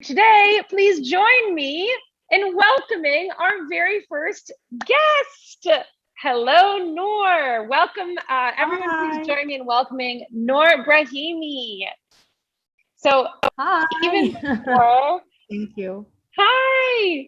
today, please join me in welcoming our very first guest. Hello, Noor. Welcome, everyone. Hi. Please join me in welcoming Noor Brahimi. So, Hi. even before, Thank you. hi.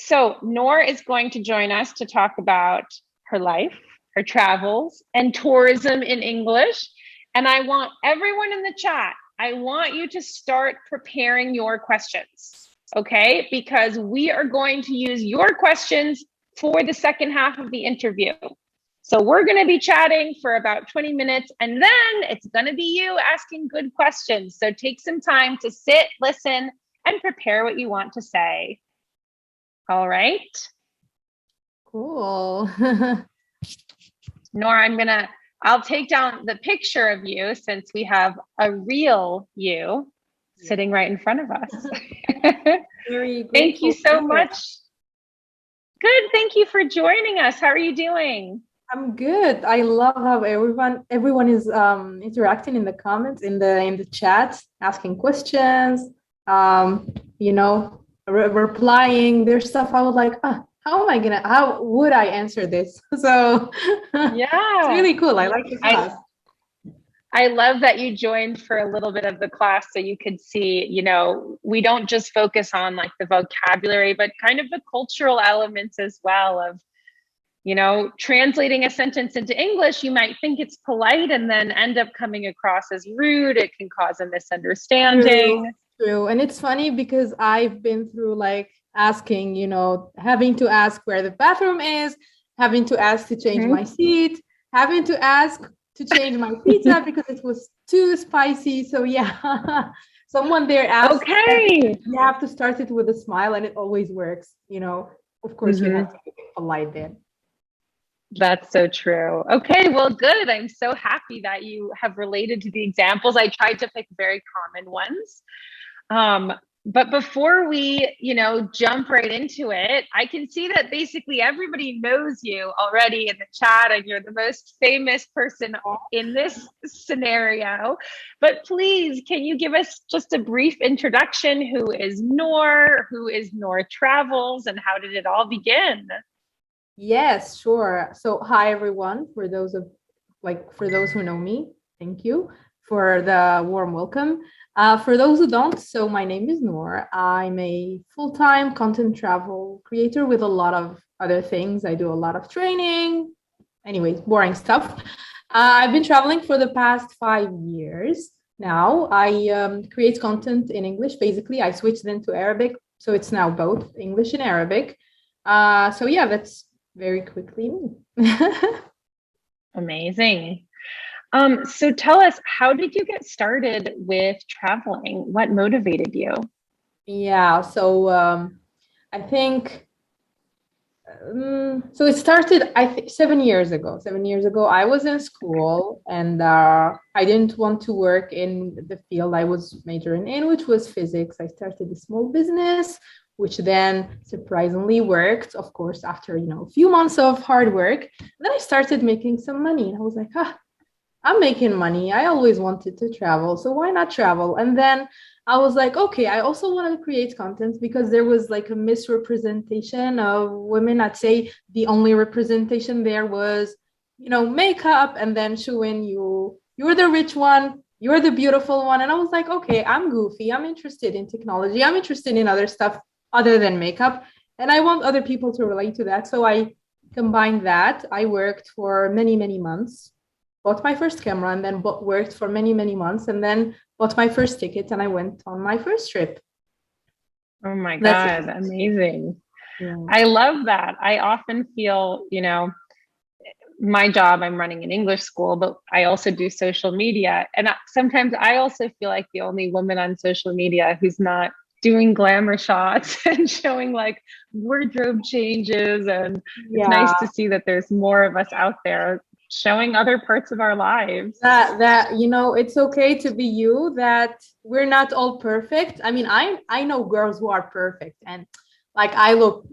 So Noor is going to join us to talk about her life, her travels, and tourism in English. And I want everyone in the chat, I want you to start preparing your questions, okay? Because we are going to use your questions for the second half of the interview. So we're going to be chatting for about 20 minutes, and then it's going to be you asking good questions. So take some time to sit, listen, and prepare what you want to say. All right. Cool. Noor, I'll take down the picture of you since we have a real you sitting right in front of us. Very grateful. Thank you so much. Good. Thank you for joining us. How are you doing? I'm good. I love how everyone is interacting in the comments, in the chat, asking questions, replying. There's stuff I was like, how would I answer this? So yeah, it's really cool. I like the class. I love that you joined for a little bit of the class so you could see, we don't just focus on like the vocabulary, but kind of the cultural elements as well of, translating a sentence into English. You might think it's polite and then end up coming across as rude. It can cause a misunderstanding. True. And it's funny because I've been through like asking, having to ask where the bathroom is, having to ask to change my seat, having to ask to change my pizza because it was too spicy. So yeah, someone there asked, okay, you have to start it with a smile, and it always works. Of course, you have to be polite then. That's so true. Okay, well, good. I'm so happy that you have related to the examples. I tried to pick very common ones. But before we, jump right into it, I can see that basically everybody knows you already in the chat, and you're the most famous person in this scenario. But please, can you give us just a brief introduction? Who is Noor? Who is Noor Travels? And how did it all begin? Yes, sure. So hi, everyone. For those who know me, thank you for the warm welcome. For those who don't, so my name is Noor. I'm a full-time content travel creator with a lot of other things. I do a lot of training. Anyways, boring stuff. I've been traveling for the past 5 years now. I create content in English. Basically, I switched into Arabic. So it's now both English and Arabic. So yeah, that's very quickly me. Amazing. So tell us, how did you get started with traveling? What motivated you? Yeah, so I think so it started, I think 7 years ago. 7 years ago, I was in school, and I didn't want to work in the field I was majoring in, which was physics. I started a small business, which then surprisingly worked, of course, after a few months of hard work. Then I started making some money, and I was like, I'm making money. I always wanted to travel, so why not travel? And then I was like, okay, I also want to create content because there was like a misrepresentation of women. I'd say the only representation there was, makeup, and then showing you're the rich one, you're the beautiful one. And I was like, okay, I'm goofy. I'm interested in technology. I'm interested in other stuff other than makeup. And I want other people to relate to that. So I combined that. I worked for many, many months, bought my first camera, and then worked for many, many months, and then bought my first ticket, and I went on my first trip. Oh my God, amazing. Yeah. I love that. I often feel, my job, I'm running an English school, but I also do social media. And sometimes I also feel like the only woman on social media who's not doing glamour shots and showing like wardrobe changes. And it's nice to see that there's more of us out there showing other parts of our lives. That it's okay to be you, that we're not all perfect. I mean, I know girls who are perfect, and like I look,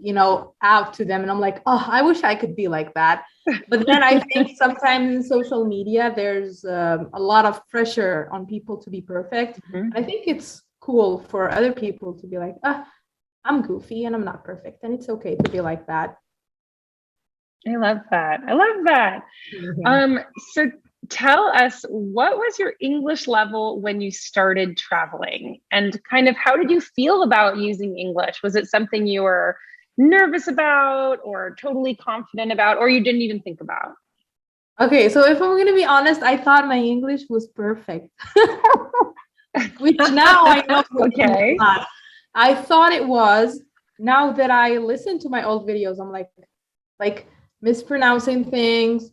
out to them and I'm like, oh, I wish I could be like that. But then I think sometimes in social media, there's a lot of pressure on people to be perfect. Mhm. I think it's cool for other people to be like, I'm goofy and I'm not perfect. And it's okay to be like that. I love that. I love that. Yeah. Um, so tell us, what was your English level when you started traveling? And kind of how did you feel about using English? Was it something you were nervous about or totally confident about, or you didn't even think about? Okay, so if I'm going to be honest, I thought my English was perfect, which now I know it's Okay. not. I thought it was. Now that I listen to my old videos, I'm like mispronouncing things,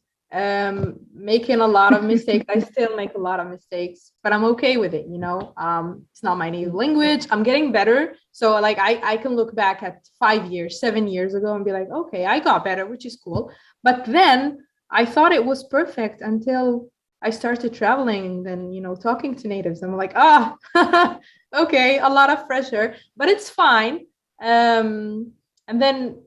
making a lot of mistakes. I still make a lot of mistakes, but I'm okay with it, it's not my native language. I'm getting better. So like I can look back at 5 years, 7 years ago and be like, okay, I got better, which is cool. But then I thought it was perfect until I started traveling and then, talking to natives. I'm like, okay, a lot of pressure, but it's fine. And then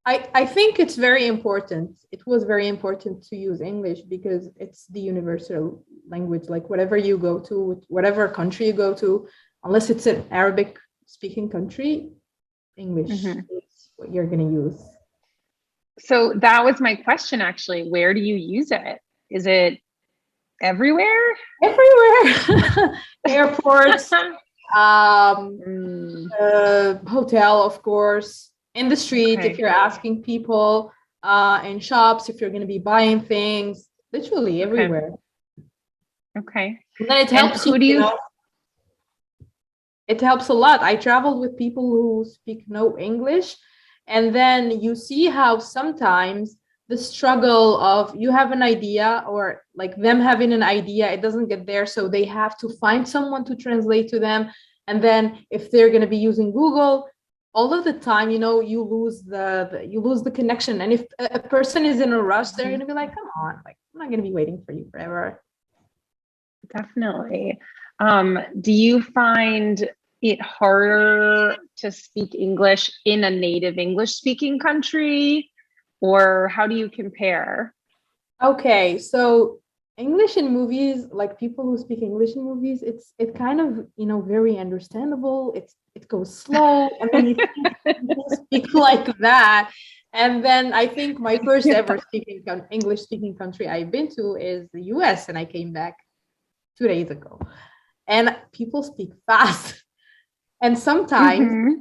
I think it's very important. It was very important to use English because it's the universal language. Like whatever you go to, whatever country you go to, unless it's an Arabic speaking country, English Mhm. is what you're going to use. So that was my question, actually. Where do you use it? Is it everywhere? Everywhere. Airports, um, Mm, hotel, of course, in the street, if okay. you're asking people, in shops, if you're going to be buying things, literally Okay. everywhere. Okay. And then it And helps you, who do you it helps a lot. I traveled with people who speak no English, and then you see how sometimes the struggle of you have an idea or like them having an idea, it doesn't get there, so they have to find someone to translate to them. And then if they're going to be using Google all of the time, you lose you lose the connection. And if a person is in a rush, they're going Mhm. to be like, come on, like I'm not going to be waiting for you forever. Definitely. Do you find it harder to speak English in a native English speaking country, or how do you compare? Okay, so English in movies, like people who speak English in movies, it kind of, very understandable. It goes slow, and then you think people speak like that. And then I think my first Yeah. ever English speaking country I've been to is the US, and I came back 2 days ago. And people speak fast. And sometimes Hmm.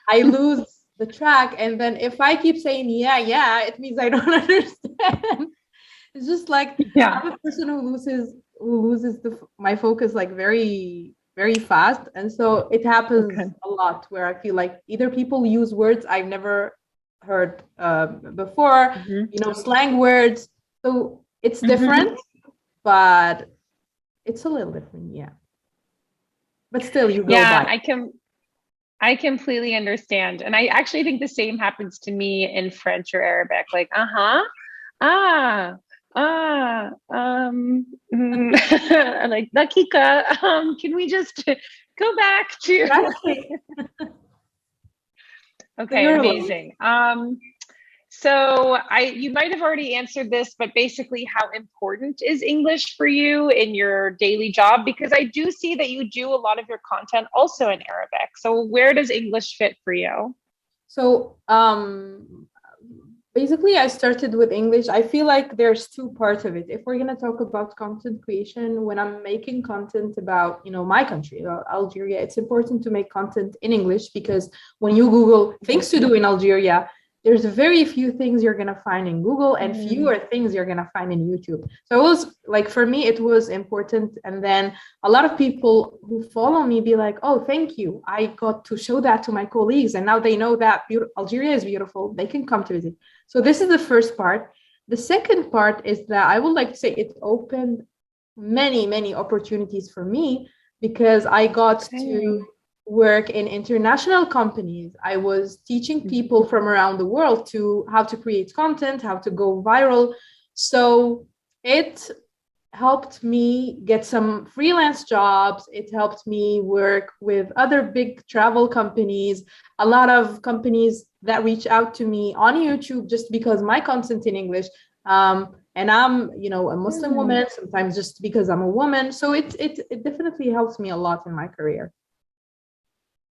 I lose the track. And then if I keep saying yeah, yeah, it means I don't understand. It's just like Yeah. I'm a person who loses my focus like very very fast, and so it happens Okay. a lot where I feel like either people use words I've never heard before, Hmm. slang words. So it's Hmm. different, but it's a little different, yeah. But still, you go Yeah, by. I completely understand. And I actually think the same happens to me in French or Arabic. Like, uh-huh, ah, like, dakika, can we just go back to Exactly. okay, Literally. amazing. So you might have already answered this, but basically how important is English for you in your daily job? Because I do see that you do a lot of your content also in Arabic. So where does English fit for you? So, basically, I started with English. I feel like there's two parts of it. If we're gonna talk about content creation, when I'm making content about, my country, Algeria, it's important to make content in English because when you Google things to do in Algeria, there's very few things you're gonna find in Google and Mm, fewer things you're gonna find in YouTube. So it was like for me, it was important. And then a lot of people who follow me be like, oh, thank you. I got to show that to my colleagues, and now they know that Algeria is beautiful. They can come to visit. So this is the first part. The second part is that I would like to say it opened many, many opportunities for me because I got okay. to work in international companies. I was teaching Mhm. people from around the world to how to create content, how to go viral. So it helped me get some freelance jobs. It helped me work with other big travel companies, a lot of companies that reach out to me on YouTube just because my content's in English. And I'm, a Muslim woman, sometimes just because I'm a woman. So it definitely helps me a lot in my career.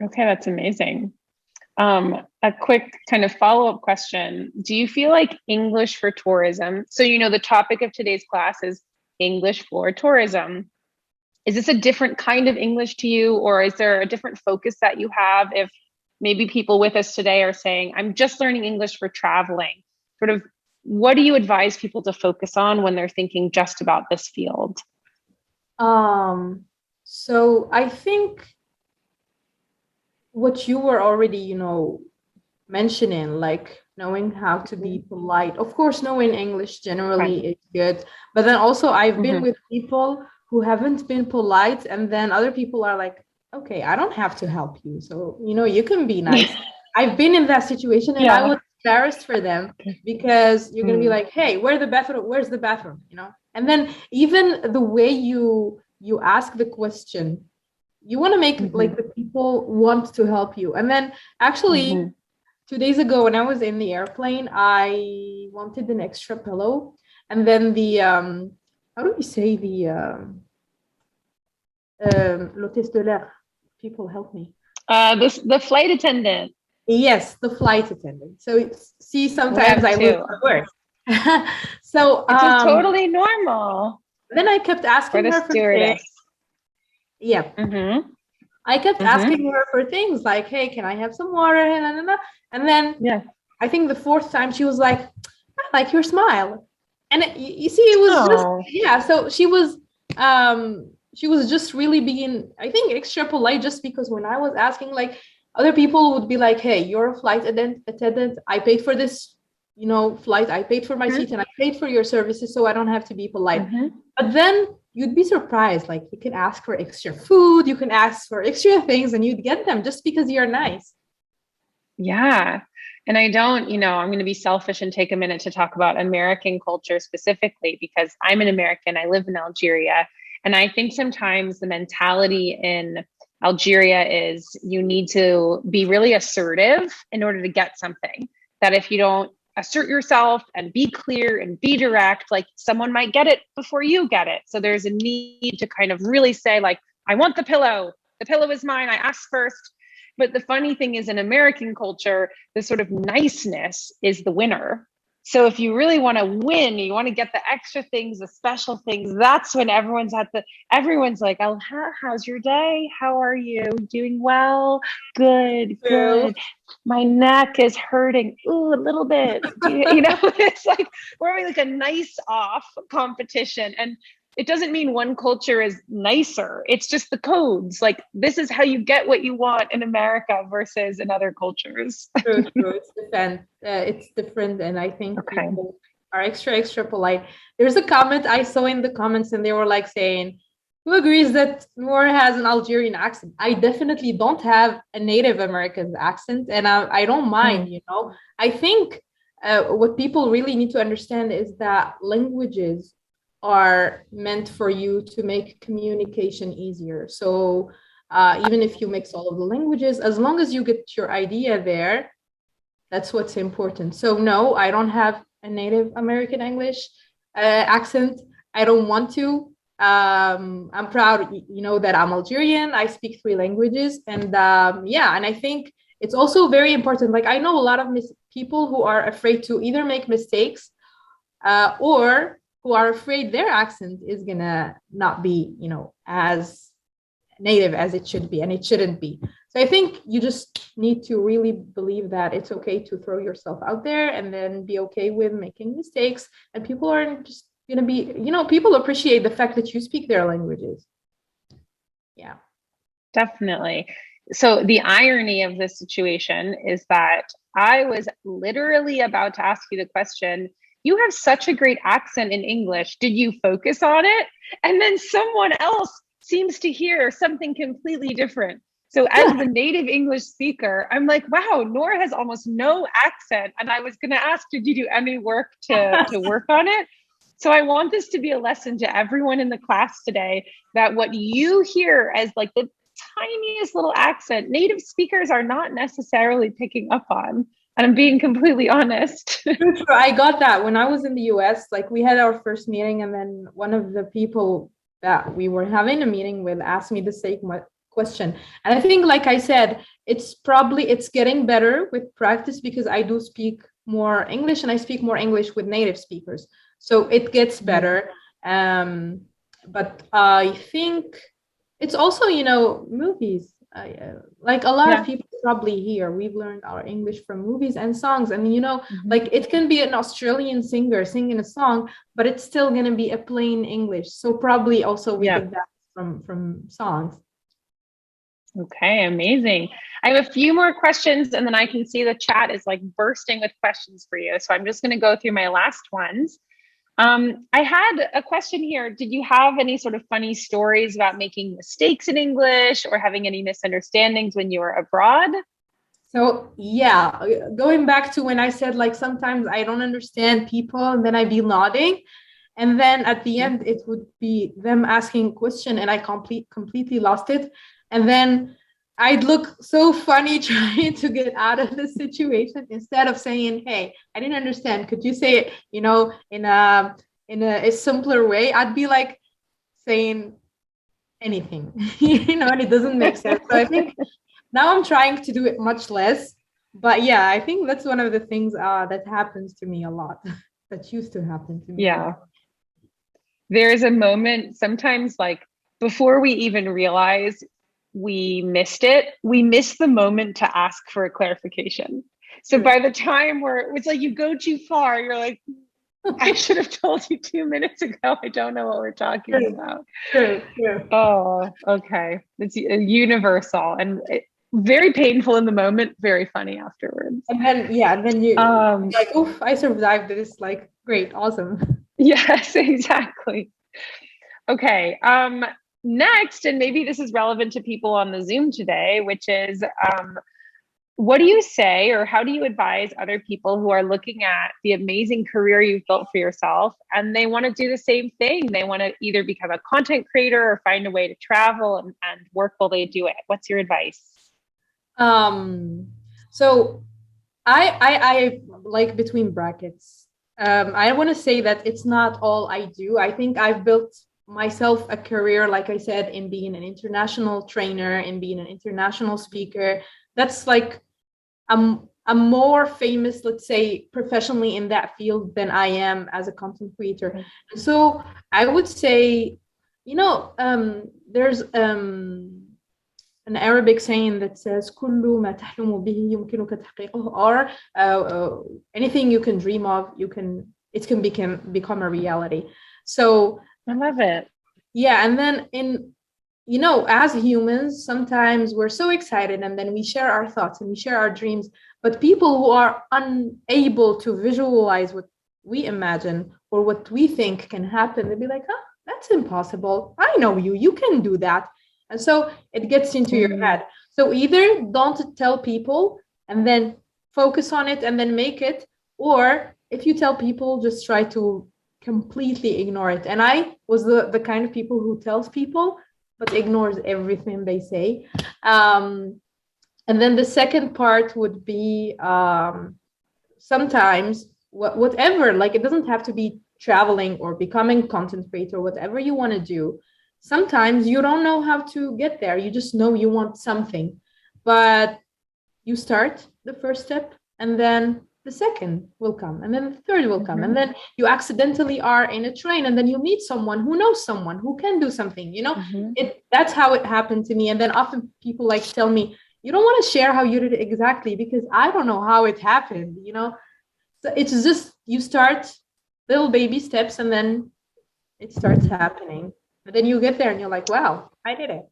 Okay, that's amazing. A quick kind of follow-up question. Do you feel like English for tourism? So, the topic of today's class is English for tourism. Is this a different kind of English to you, or is there a different focus that you have if maybe people with us today are saying, I'm just learning English for traveling? Sort of, what do you advise people to focus on when they're thinking just about this field? So I think what you were already, mentioning, like knowing how to be polite. Of course, knowing English generally is good, but then also I've been with people who haven't been polite, and then other people are like, okay, I don't have to help you, so you can be nice. I've been in that situation, and I was embarrassed for them because you're gonna be like, hey, where's the bathroom, and then even the way you ask the question, you want to make like the people want to help you. And then actually 2 days ago when I was in the airplane, I wanted an extra pillow, and then the how do we say, the l'hôtesse de l'air, people help me, the flight attendant. Yes, the flight attendant. So see, sometimes I lose my words. So it's totally normal. Then I kept asking her for things. Yeah. I kept asking her for things like, hey, can I have some water? And then I think the fourth time she was like, I like your smile. And you see, it was just, so she was just really being, I think, extra polite, just because when I was asking, like, other people would be like, hey, you're a flight attendant. I paid for this, flight. I paid for my seat, and I paid for your services, so I don't have to be polite. But then you'd be surprised. Like, you can ask for extra food, you can ask for extra things, and you'd get them just because you're nice. Yeah. And I don't, I'm going to be selfish and take a minute to talk about American culture specifically, because I'm an American. I live in Algeria. And I think sometimes the mentality in Algeria is you need to be really assertive in order to get something. That if you don't assert yourself and be clear and be direct, like, someone might get it before you get it. So there's a need to kind of really say, like, I want the pillow. The pillow is mine. I asked first. But the funny thing is, in American culture, the sort of niceness is the winner. So if you really want to win, you want to get the extra things, the special things, that's when everyone's like, oh, how's your day? How are you? Doing well? Good. My neck is hurting. Ooh, a little bit. It's like, we're having like a nice off competition. And it doesn't mean one culture is nicer. It's just the codes. Like, this is how you get what you want in America versus in other cultures. True. It's different. And I think people are extra polite. There's a comment I saw in the comments, and they were like saying, who agrees that Noor has an Algerian accent? I definitely don't have a Native American accent, and I don't mind, I think what people really need to understand is that languages are meant for you to make communication easier. So even if you mix all of the languages, as long as you get your idea there, that's what's important. So no, I don't have a Native American English accent. I don't want to. I'm proud, that I'm Algerian. I speak 3 languages, and and I think it's also very important. Like, I know a lot of people who are afraid to either make mistakes or who are afraid their accent is gonna not be, as native as it should be, and it shouldn't be. So I think you just need to really believe that it's okay to throw yourself out there, and then be okay with making mistakes. And people are just gonna be, people appreciate the fact that you speak their languages. Yeah, definitely. So the irony of this situation is that I was literally about to ask you the question, you have such a great accent in English. Did you focus on it? And then someone else seems to hear something completely different. So as the native English speaker, I'm like, wow, Noor has almost no accent. And I was going to ask, did you do any work to work on it? So I want this to be a lesson to everyone in the class today, that what you hear as like the tiniest little accent, native speakers are not necessarily picking up on. And I'm being completely honest. True, true. I got that when I was in the US. Like we had our first meeting, and then one of the people that we were having a meeting with asked me the same question. And I think, like I said, it's getting better with practice, because I do speak more English, and I speak more English with native speakers. So it gets better. But I think it's also, movies. Like a lot of people probably here, we've learned our English from movies and songs. And, like it can be an Australian singer singing a song, but it's still going to be a plain English. So probably also we get that from songs. Okay, amazing. I have a few more questions, and then I can see the chat is like bursting with questions for you. So I'm just going to go through my last ones. I had a question here. Did you have any sort of funny stories about making mistakes in English or having any misunderstandings when you were abroad? So yeah, going back to when I said like sometimes I don't understand people, and then I'd be nodding, and then at the end it would be them asking a question, and I completely lost it, and then I'd look so funny trying to get out of the situation, instead of saying, "Hey, I didn't understand. Could you say it, in a simpler way?" I'd be like saying anything, and it doesn't make sense. So I think now I'm trying to do it much less. But yeah, I think that's one of the things that happens to me a lot. That used to happen to me. Yeah. There's a moment sometimes, like before we even realize we missed it, we miss the moment to ask for a clarification. So by the time it's like you go too far, you're like, I should have told you 2 minutes ago. I don't know what we're talking about. True. Oh, okay. It's universal and very painful in the moment, very funny afterwards. And then you like, oof, I survived this. Like, great, awesome. Yes, exactly. Okay. Next, and maybe this is relevant to people on the Zoom today, which is what do you say, or how do you advise other people who are looking at the amazing career you've built for yourself and they want to do the same thing? They want to either become a content creator or find a way to travel and work while they do it. What's your advice? So I like between brackets. I want to say that it's not all I do. I think I've built myself a career, like I said, in being an international trainer, in being an international speaker. That's like I'm more famous, let's say, professionally in that field than I am as a content creator. So I would say, there's an Arabic saying that says كل ما تحلم به يمكنك تحقيقه, or anything you can dream of, it can become a reality. So I love it. Yeah, and then as humans, sometimes we're so excited, and then we share our thoughts and we share our dreams, but people who are unable to visualize what we imagine or what we think can happen, they'll be like, "Huh, that's impossible. I know you can do that." And so it gets into your head. So either don't tell people and then focus on it and then make it, or if you tell people, just try to completely ignore it. And I was the kind of people who tells people but ignores everything they say. And then the second part would be sometimes whatever, like it doesn't have to be traveling or becoming content creator, whatever you want to do. Sometimes you don't know how to get there. You just know you want something, but you start the first step, and then the second will come, and then the third will come, and then you accidentally are in a train, and then you meet someone who knows someone who can do something. That's how it happened to me. And then often people like tell me, you don't want to share how you did it exactly, because I don't know how it happened. So it's just, you start little baby steps, and then it starts happening. But then you get there and you're like, wow, I did it.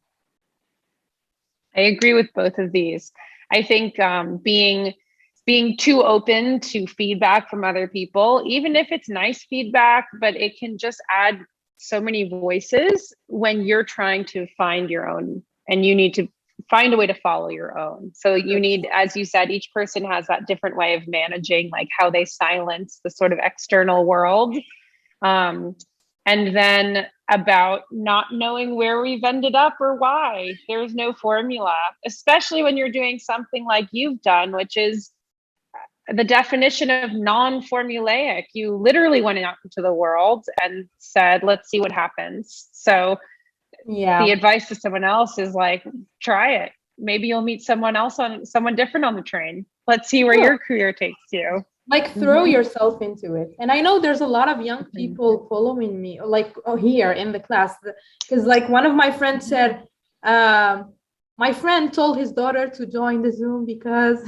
I agree with both of these. I think being too open to feedback from other people, even if it's nice feedback, but it can just add so many voices when you're trying to find your own, and you need to find a way to follow your own. So you need, as you said, each person has that different way of managing, like how they silence the sort of external world. And then about not knowing where we've ended up or why. There's no formula, especially when you're doing something like you've done, which is the definition of non-formulaic. You literally went out into the world and said, let's see what happens. So the Yeah. advice to someone else is like, try it. Maybe you'll meet someone different on the train. Let's see where Sure. your career takes you. Like throw yourself into it. And I know there's a lot of young people following me, like here in the class, because like one of my friends said, my friend told his daughter to join the Zoom because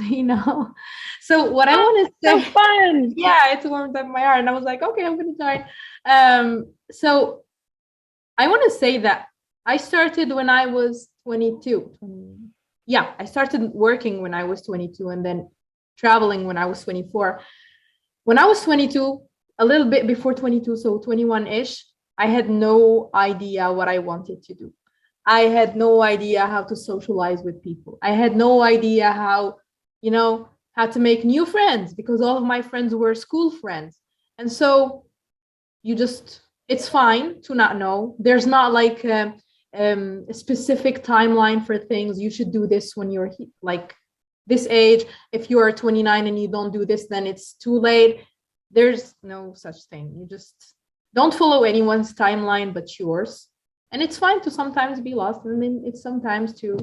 so what I want to So say, fun. yeah, it's warmed up my heart, and I was like, okay, I'm gonna join. So I want to say that I started when I was 22. Yeah, I started working when I was 22, and then traveling when I was 24. When I was 22, a little bit before 22, so 21-ish, I had no idea what I wanted to do. I had no idea how to socialize with people. I had no idea how to make new friends because all of my friends were school friends. And so it's fine to not know. There's not like a specific timeline for things. You should do this when you're like this age. If you are 29 and you don't do this, then it's too late. There's no such thing. You just don't follow anyone's timeline but yours. And it's fine to sometimes be lost. And then it's sometimes to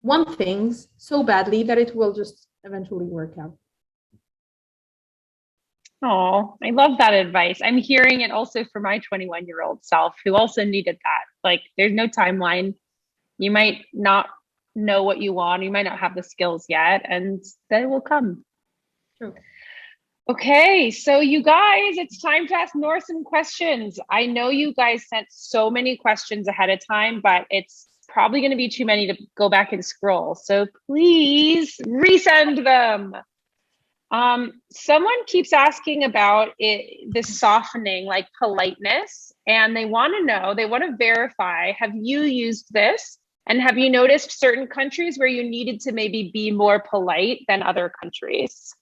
want things so badly that it will just eventually work out. Oh, I love that advice. I'm hearing it also for my 21-year-old self who also needed that. Like, there's no timeline. You might not know what you want. You might not have the skills yet, and they will come. True. Okay, so you guys, it's time to ask Noor some questions. I know you guys sent so many questions ahead of time, but it's probably going to be too many to go back and scroll. So please resend them. Someone keeps asking about the softening, like politeness, and they want to verify, have you used this? And have you noticed certain countries where you needed to maybe be more polite than other countries?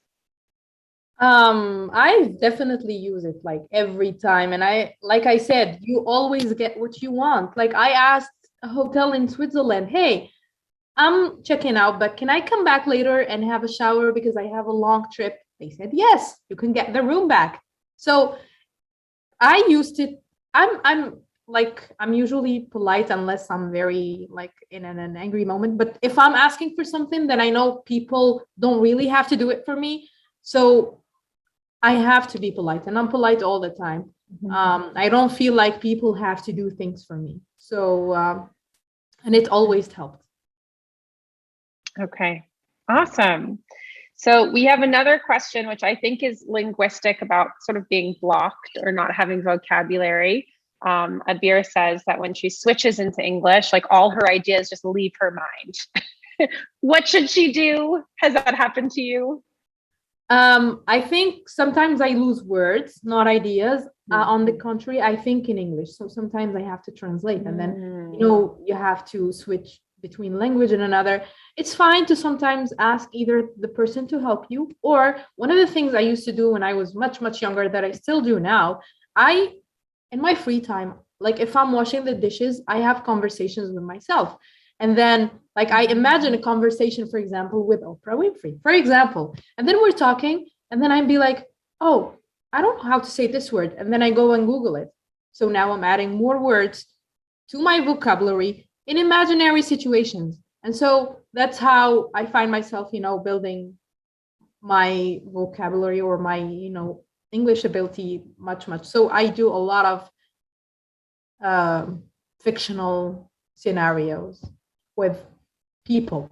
I definitely use it like every time. And like I said, you always get what you want. Like I asked a hotel in Switzerland, hey, I'm checking out, but can I come back later and have a shower because I have a long trip? They said, yes, you can get the room back. So I used it. I'm usually polite unless I'm very like in an angry moment. But if I'm asking for something, then I know people don't really have to do it for me. So I have to be polite, and I'm polite all the time. I don't feel like people have to do things for me. So, and it always helped. Okay, awesome. So we have another question, which I think is linguistic about sort of being blocked or not having vocabulary. Abir says that when she switches into English, like all her ideas just leave her mind. What should she do? Has that happened to you? I think sometimes I lose words, not ideas. On the contrary, I think in English. So sometimes I have to translate, and then you have to switch between language and another. It's fine to sometimes ask either the person to help you, or one of the things I used to do when I was much, much younger that I still do now, in my free time, like if I'm washing the dishes, I have conversations with myself. And then like I imagine a conversation, for example, with Oprah Winfrey, for example, and then we're talking, and then I'd be like, oh, I don't know how to say this word. And then I go and Google it. So now I'm adding more words to my vocabulary in imaginary situations. And so that's how I find myself, building my vocabulary or my, English ability much, much. So I do a lot of fictional scenarios with people.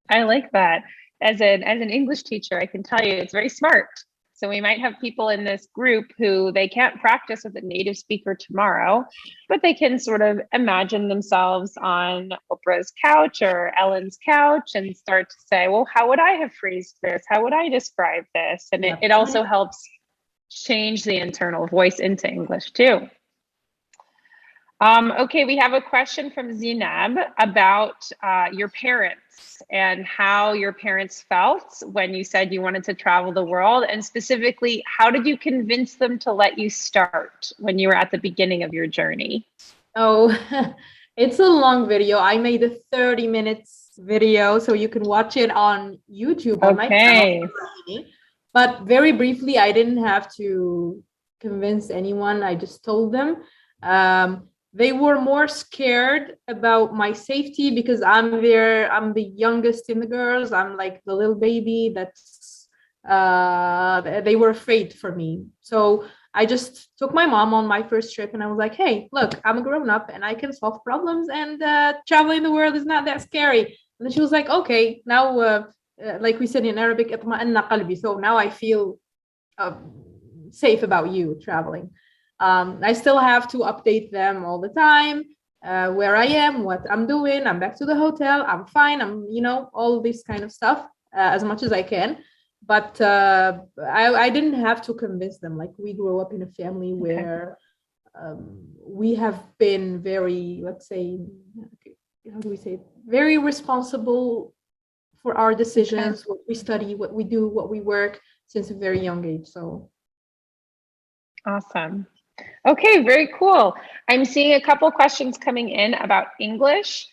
I like that. As an English teacher, I can tell you it's very smart. So we might have people in this group who they can't practice with a native speaker tomorrow, but they can sort of imagine themselves on Oprah's couch or Ellen's couch and start to say, well, how would I have phrased this? How would I describe this? And it also helps change the internal voice into English too. Okay, we have a question from Zinab about your parents and how your parents felt when you said you wanted to travel the world, and specifically, how did you convince them to let you start when you were at the beginning of your journey? Oh, it's a long video. I made a 30 minutes video, so you can watch it on YouTube on my channel. Okay. But very briefly, I didn't have to convince anyone. I just told them. They were more scared about my safety because I'm the youngest in the girls. I'm like the little baby that's they were afraid for me. So I just took my mom on my first trip and I was like, hey, look, I'm a grown up and I can solve problems and traveling the world is not that scary. And then she was like, okay, now, like we said in Arabic, اطمأن قلبي. So now I feel uh, safe about you traveling. I still have to update them all the time, where I am, what I'm doing. I'm back to the hotel. I'm fine. All this kind of stuff as much as I can. But I didn't have to convince them. Like we grew up in a family where we have been very, let's say, how do we say it? Very responsible for our decisions, what we study, what we do, what we work since a very young age. So Awesome. Okay, very cool. I'm seeing a couple questions coming in about English.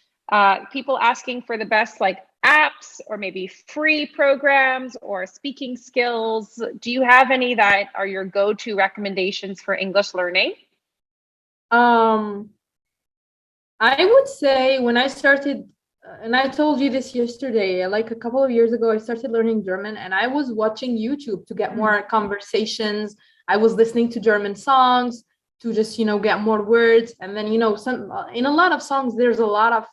People asking for the best like apps or maybe free programs or speaking skills. Do you have any that are your go-to recommendations for English learning? I would say when I started, and I told you this yesterday, like a couple of years ago, I started learning German and I was watching YouTube to get more conversations. I was listening to German songs to just, get more words. And then, in a lot of songs, there's a lot of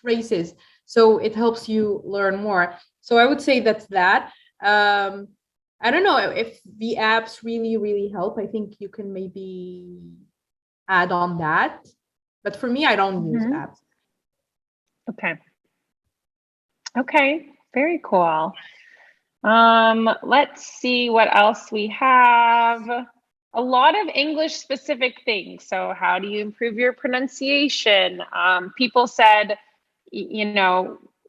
phrases. So it helps you learn more. So I would say that's that. I don't know if the apps really, really help. I think you can maybe add on that. But for me, I don't use apps. Okay. Okay, very cool. Let's see what else we have. A lot of English specific things. So how do you improve your pronunciation? People said,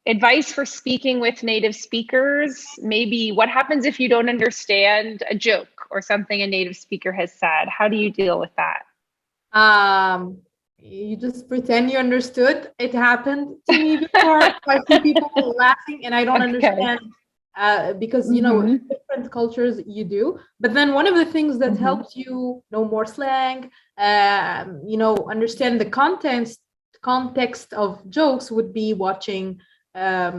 advice for speaking with native speakers. Maybe what happens if you don't understand a joke or something a native speaker has said? How do you deal with that? You just pretend you understood. It happened to me before. I see people laughing and I don't understand because different cultures you do. But then one of the things that helps you know more slang, understand the context of jokes would be watching a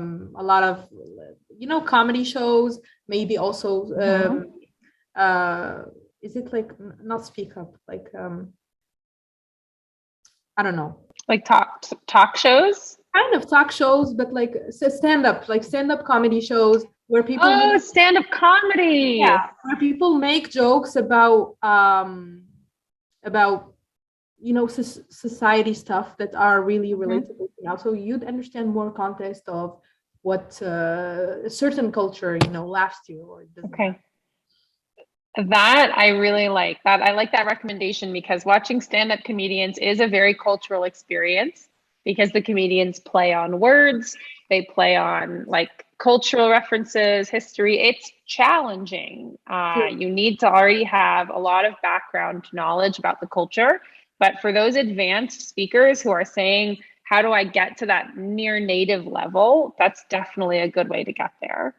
lot of comedy shows. Maybe also is it like not Speak Up, like I don't know. Like talk shows? Kind of talk shows, but like stand-up comedy shows where people stand-up comedy. Yeah, where people make jokes about society stuff that are really relatable now. So you'd understand more context of what a certain culture, laughs to or doesn't. Okay. That I really like that. I like that recommendation because watching stand-up comedians is a very cultural experience because the comedians play on words, they play on like cultural references, history. It's challenging. You need to already have a lot of background knowledge about the culture. But for those advanced speakers who are saying, how do I get to that near native level? That's definitely a good way to get there.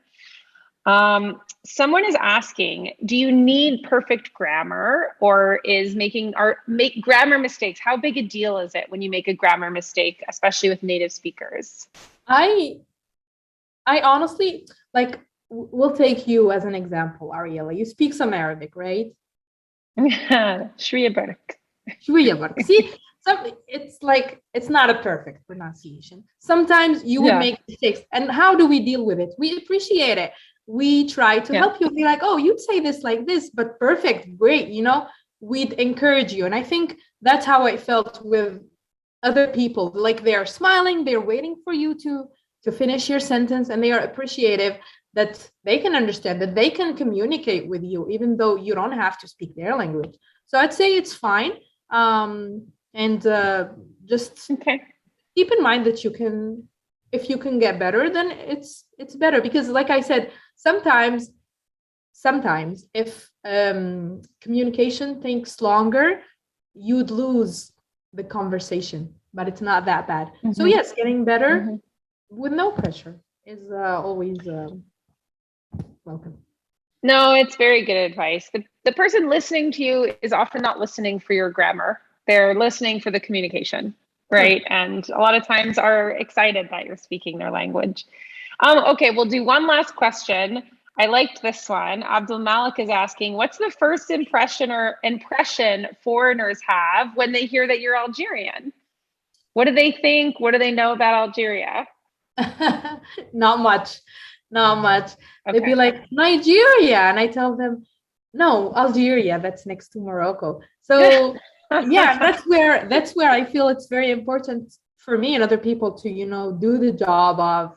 Someone is asking, do you need perfect grammar or make grammar mistakes? How big a deal is it when you make a grammar mistake, especially with native speakers? I honestly, like, we'll take you as an example, Ariella. You speak some Arabic, right? Shwiya barak. Shwiya barak. See, it's like, it's not a perfect pronunciation. Sometimes you would make mistakes. And how do we deal with it? We appreciate it. We try to help you be like, oh, you'd say this like this, but perfect, great, we'd encourage you. And I think that's how I felt with other people. Like they're smiling, they're waiting for you to finish your sentence, and they are appreciative that they can understand, that they can communicate with you, even though you don't have to speak their language. So I'd say it's fine. And just Okay. keep in mind that if you can get better, then it's better. Because like I said, sometimes if communication takes longer, you'd lose the conversation, but it's not that bad. So Mhm. yes, getting better Mhm. with no pressure is always welcome. No, it's very good advice. The person listening to you is often not listening for your grammar. They're listening for the communication, Sure. right? And a lot of times are excited that you're speaking their language. Okay, we'll do one last question. I liked this one. Abdul Malik is asking, what's the first impression foreigners have when they hear that you're Algerian? What do they think? What do they know about Algeria? Not much, not much. They'd be Okay. like, Nigeria, and I tell them, no, Algeria, that's next to Morocco. So yeah, that's where I feel it's very important for me and other people to, do the job of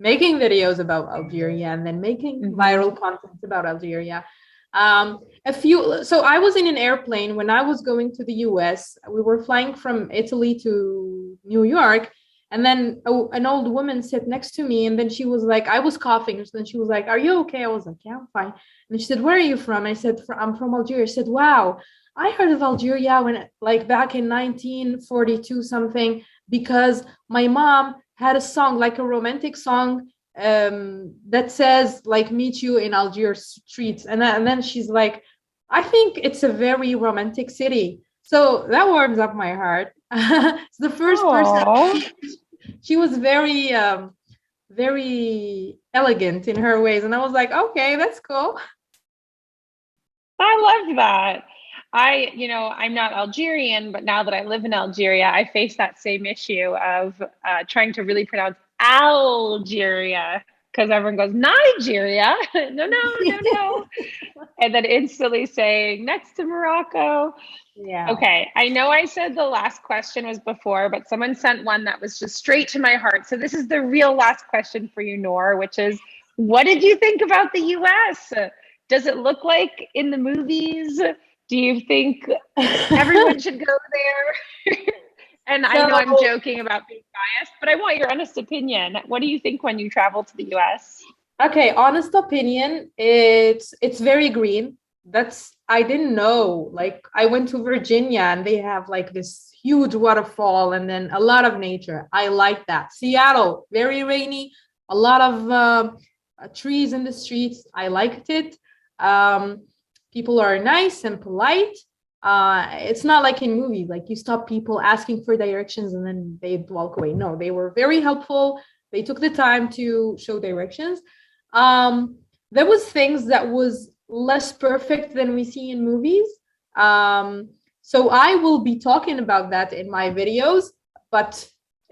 making videos about Algeria and then making Hmm. viral content about Algeria. So I was in an airplane when I was going to the US. We were flying from Italy to New York. And then an old woman sat next to me, and then she was like, I was coughing. So then she was like, "Are you okay?" I was like, "Yeah, I'm fine." And she said, "Where are you from?" I said, "I'm from Algeria." She said, "Wow, I heard of Algeria when, like, back in 1942 something, because my mom had a song, like a romantic song, that says, like, meet you in Algiers streets." And then she's like, "I think it's a very romantic city." So that warms up my heart. It's the first person. Oh, She was very elegant in her ways, and I was like, okay, that's cool. I love that. I'm not Algerian, but now that I live in Algeria, I face that same issue of trying to really pronounce Algeria because everyone goes Nigeria. No, no, no, no. And then instantly saying next to Morocco. Yeah. Okay, I know I said the last question was before, but someone sent one that was just straight to my heart. So this is the real last question for you, Noor, which is, what did you think about the US? Does it look like in the movies? Do you think everyone should go there? And I know I'm So, joking about being biased, but I want your honest opinion. What do you think when you travel to the US? okay, honest opinion, it's very green. That's I didn't know. Like, I went to Virginia and they have like this huge waterfall and then a lot of nature. I like that. Seattle, very rainy, a lot of trees in the streets. I liked it. Um, People are nice and polite. It's not like in movies, like you stop people asking for directions and then they'd walk away. No, they were very helpful. They took the time to show directions. um there was things that was less perfect than we see in movies. So I will be talking about that in my videos, but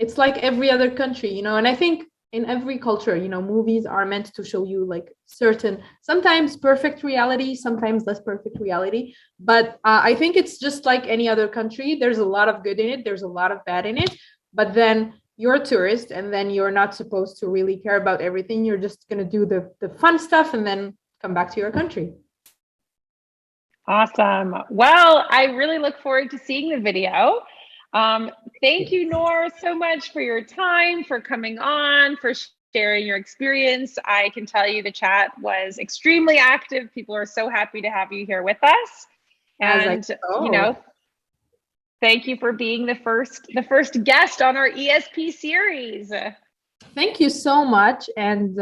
it's like every other country, and I think in every culture, movies are meant to show you like certain, sometimes perfect reality, sometimes less perfect reality. But I think it's just like any other country. There's a lot of good in it, there's a lot of bad in it, but then you're a tourist and then you're not supposed to really care about everything. You're just going to do the fun stuff and then come back to your country. Awesome. Well, I really look forward to seeing the video. Um, Thank you, Noor, so much for your time, for coming on, for sharing your experience. I can tell you the chat was extremely active. People are so happy to have you here with us. As I And, go. thank you for being the first guest on our ESP series. Thank you so much. And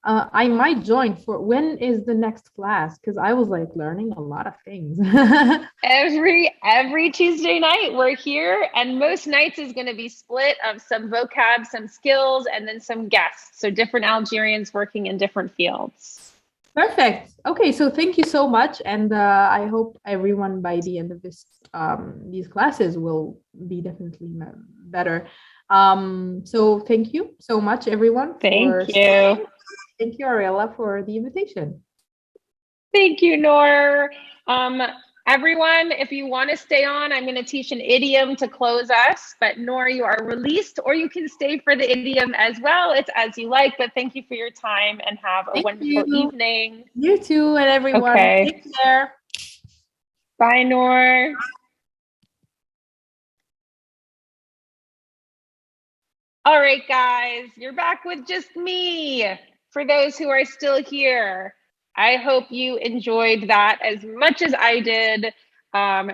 I might join for when is the next class? Because I was like learning a lot of things. Every Tuesday night we're here, and most nights is going to be split of some vocab, some skills, and then some guests. So different Algerians working in different fields. Perfect. Okay, so thank you so much, and I hope everyone by the end of these classes will be definitely better. So thank you so much, everyone, Thank for you. staying. Thank you, Ariella, for the invitation. Thank you, Noor. Um, Everyone, if you want to stay on, I'm going to teach an idiom to close us. But Noor, you are released, or you can stay for the idiom as well. It's as you like. But thank you for your time and have a Thank wonderful you. evening. You too, and everyone. Okay. Take care. Bye, Noor. All right, guys, you're back with just me. For those who are still here, I hope you enjoyed that as much as I did.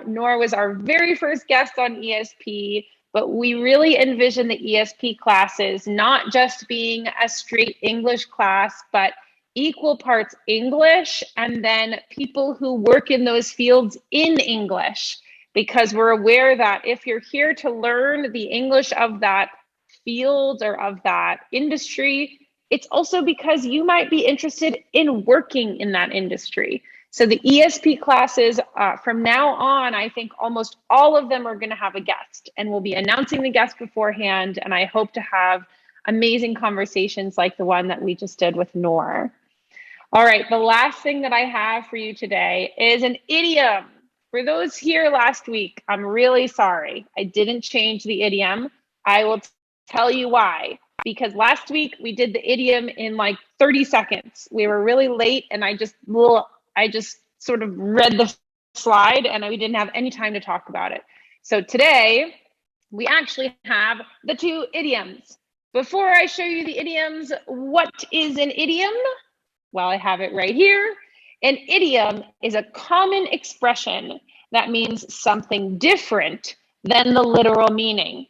Noor was our very first guest on ESP, but we really envision the ESP classes not just being a straight English class, but equal parts English and then people who work in those fields in English, because we're aware that if you're here to learn the English of that field or of that industry, it's also because you might be interested in working in that industry. So the ESP classes from now on, I think almost all of them are going to have a guest, and we'll be announcing the guest beforehand. And I hope to have amazing conversations like the one that we just did with Noor. All right, the last thing that I have for you today is an idiom. For those here last week, I'm really sorry. I didn't change the idiom. I will tell you why. Because last week we did the idiom in like 30 seconds. We were really late and I just sort of read the slide and we didn't have any time to talk about it. So today we actually have the two idioms. Before I show you the idioms, what is an idiom? Well, I have it right here. An idiom is a common expression that means something different than the literal meaning.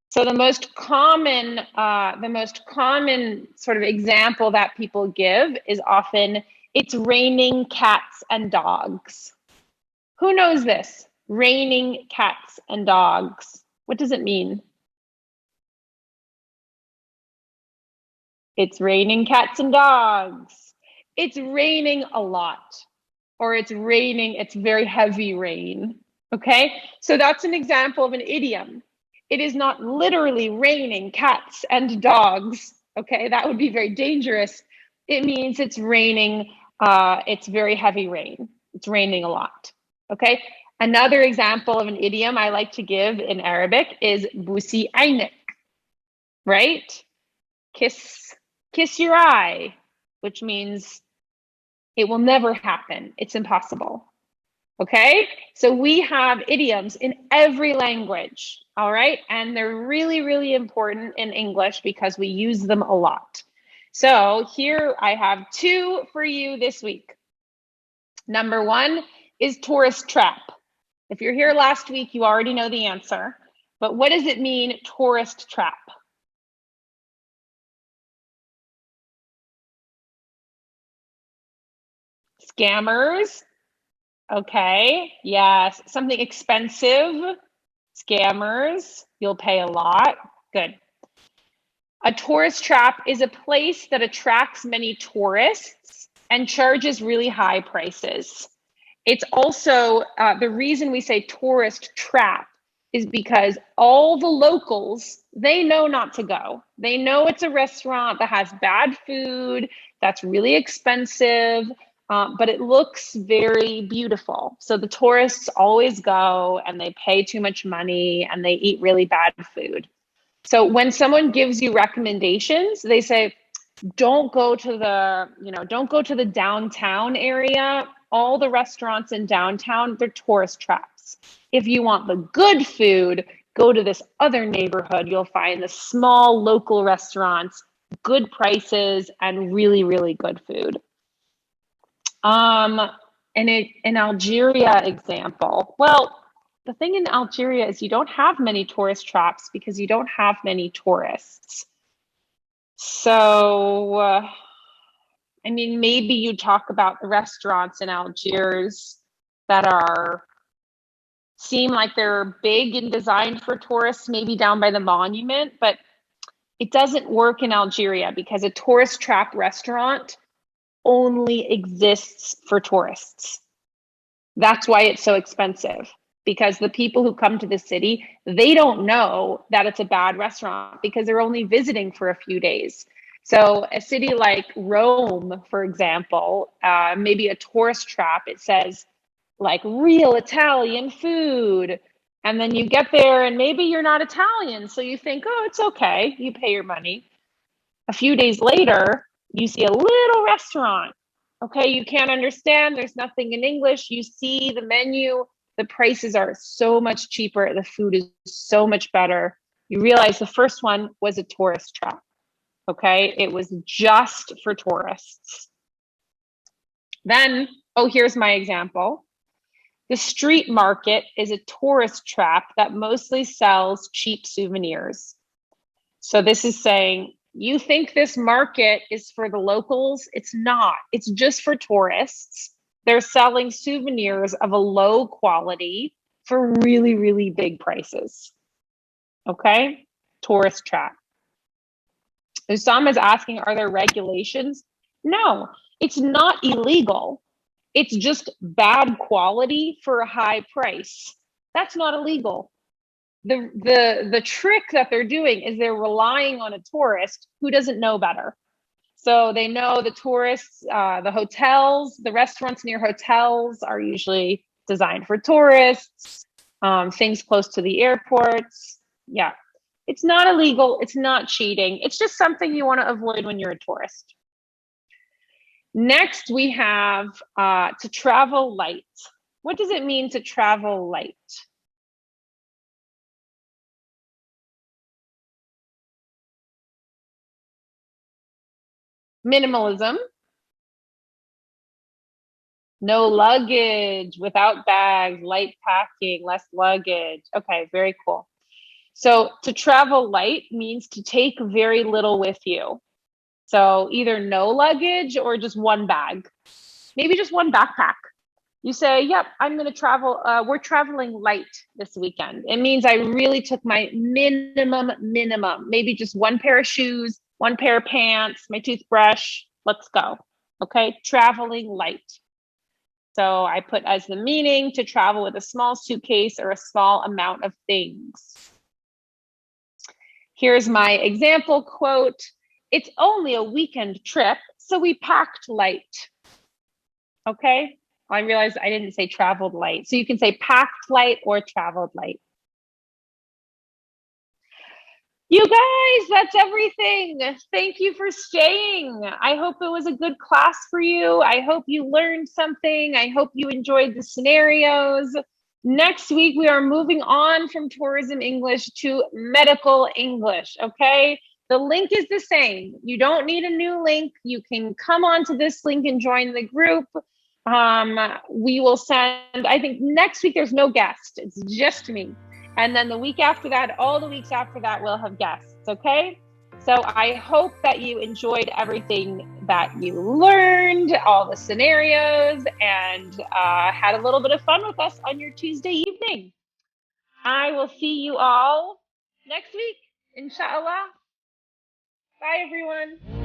So the most common sort of example that people give is often, it's raining cats and dogs. Who knows this? Raining cats and dogs. What does it mean? It's raining cats and dogs. It's raining a lot, or it's raining, it's very heavy rain. Okay, so that's an example of an idiom. It is not literally raining cats and dogs. Okay, that would be very dangerous. It means it's raining, it's very heavy rain. It's raining a lot. Okay, another example of an idiom I like to give in Arabic is busi aynek, right? Kiss your eye, which means it will never happen. It's impossible. Okay, so we have idioms in every language, all right? And they're really, really important in English because we use them a lot. So here I have two for you this week. Number one is tourist trap. If you're here last week, you already know the answer. But what does it mean, tourist trap? Scammers. Okay, yes, something expensive. Scammers, you'll pay a lot. Good. A tourist trap is a place that attracts many tourists and charges really high prices. It's also the reason we say tourist trap is because all the locals, they know not to go. They know it's a restaurant that has bad food, that's really expensive, but it looks very beautiful. So the tourists always go and they pay too much money and they eat really bad food. So when someone gives you recommendations, they say, don't go to the downtown area. All the restaurants in downtown, they're tourist traps. If you want the good food, go to this other neighborhood. You'll find the small local restaurants, good prices, and really, really good food. An Algeria example. Well, the thing in Algeria is you don't have many tourist traps because you don't have many tourists. So, I mean, maybe you talk about the restaurants in Algiers that seem like they're big and designed for tourists, maybe down by the monument, but it doesn't work in Algeria because a tourist trap restaurant only exists for tourists. That's why it's so expensive, because the people who come to the city, they don't know that it's a bad restaurant because they're only visiting for a few days. So a city like Rome, for example, maybe a tourist trap, it says like real Italian food. And then you get there and maybe you're not Italian. So you think, oh, it's okay. You pay your money. A few days later, you see a little restaurant. Okay, you can't understand. There's nothing in English. You see the menu. The prices are so much cheaper. The food is so much better. You realize the first one was a tourist trap. Okay, it was just for tourists. Then, oh, here's my example. The street market is a tourist trap that mostly sells cheap souvenirs. So this is saying, you think this market is for the locals? It's not. It's just for tourists. They're selling souvenirs of a low quality for really, really big prices. Okay? Tourist trap. Usama is asking, are there regulations? No, it's not illegal. It's just bad quality for a high price. That's not illegal. The trick that they're doing is they're relying on a tourist who doesn't know better. So they know the tourists, the hotels, the restaurants near hotels are usually designed for tourists, things close to the airports. Yeah, it's not illegal. It's not cheating. It's just something you want to avoid when you're a tourist. Next, we have to travel light. What does it mean to travel light? Minimalism. No luggage, without bags, light packing, less luggage. Okay, very cool. So to travel light means to take very little with you. So either no luggage or just one bag, maybe just one backpack. You say, yep, I'm going to travel. We're traveling light this weekend. It means I really took my minimum, maybe just one pair of shoes, one pair of pants, my toothbrush. Let's go. Okay, traveling light. So I put as the meaning to travel with a small suitcase or a small amount of things. Here's my example quote. It's only a weekend trip, so we packed light. Okay, I realized I didn't say traveled light. So you can say packed light or traveled light. You guys, that's everything. Thank you for staying. I hope it was a good class for you. I hope you learned something. I hope you enjoyed the scenarios. Next week, we are moving on from tourism English to medical English, okay? The link is the same. You don't need a new link. You can come onto this link and join the group. We will send, I think next week there's no guest. It's just me. And then the week after that, all the weeks after that, we'll have guests, okay? So I hope that you enjoyed everything that you learned, all the scenarios, and had a little bit of fun with us on your Tuesday evening. I will see you all next week, inshallah. Bye, everyone.